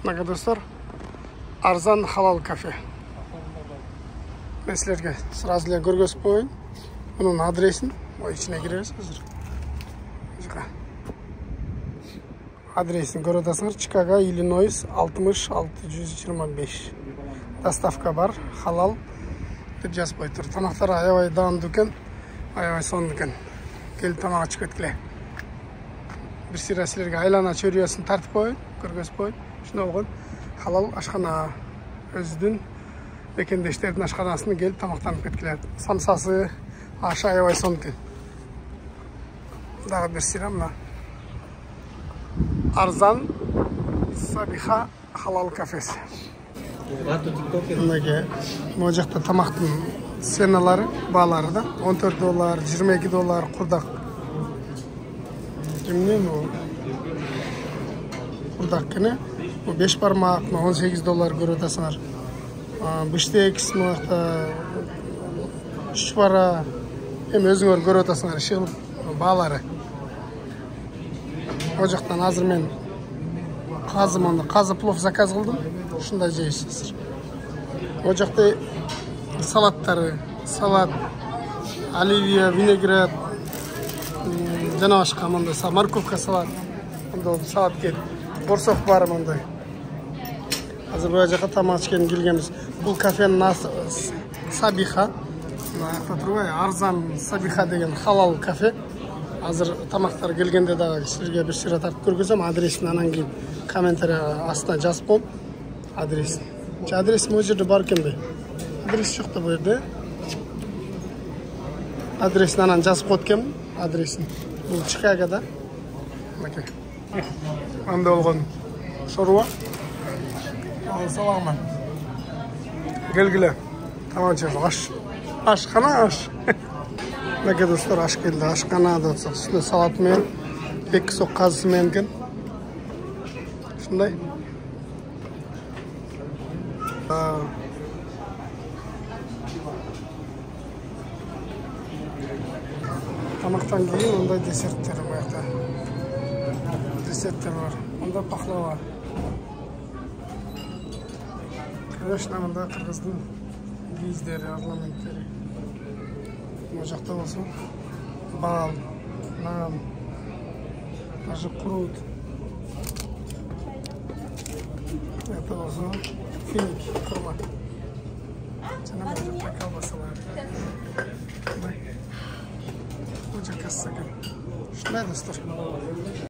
Maka dostlar, Arzan halal kafe. Ben sizlerge sırasıyla görgösüp koyun. Bunun adresin, o içine gireriz hazır. Adresini görüyorsunuz. Chicago, Illinois 60625. Dostavka var, halal. Deb жазып қойып тұр. Тамақтар аябай дайын дүкен, аябай сон дүкен. Келіп тамақ ішіп кеткіле. Bir sıra sizlerge aylana çörüyesini tartып koyun, көргөзүп koyun. Şuna olgun halal aşkana özdün bekendeşlerдің aşkanasını gelip tamaqtanıp ketkiler. Samsası aşağı aябай сон дүкен. Дағы bir sıra mı? Arzan Sabiha halal kafesi. Bundaga bu жақта тамақтың сеналары, бағалары да 14 доллар, 22 доллар құрдақ. Білмеймін ол. Құрдақ кені, bu 5 бармақ, 18 доллар көріп отырсыңдар. Біштек, смақта, 3 бара, өзіңер көріп отырсыңдар, шығып бағалары. O жақтан азыр мен қазы плов заказ қылдым. Şunda жейсіздер. O жақта салаттары, салат, оливия, винегрет, жана башка мындай морковка салат. Мындай салат келді. Борсоқ бар мындай. Азыр bu жаққа тамақ ішкен келгенбіз. Бұл кафенің аты Сабиха. Арзан Сабиха деген халал кафе. Азыр тамақтар келгенде дағы сіздерге бір сыра тартып көргізем. Адресін анан кейін комментарий астына жазып қойып. Adresin. Adresim o жерде бар екен бе? Адрес жоқ та бұл жерде. Адресін анан жазып қойып адресін. Бұл Чикагода. Бәке. Анда болған шоруа. Саламан. Келгілі. Тамақ жеп аш. Ашқана аш. Бәке достар аш келді. Ашқана да үстіне салатымен, 2 соқ қазысымен екен. Шындай. Тамақтан кейін ондай десерттер бар. Десерттер бар. Онда пахлава. Конечно, онда қырғыздың гейздері, орнаменттері. Бұл жақта болсын. Бал, нан, даже құрут. Это болсын. Финик, құрма. Жаңа бұл жақта колбасалар. Бұл жаққа сәкен. Шындай достар.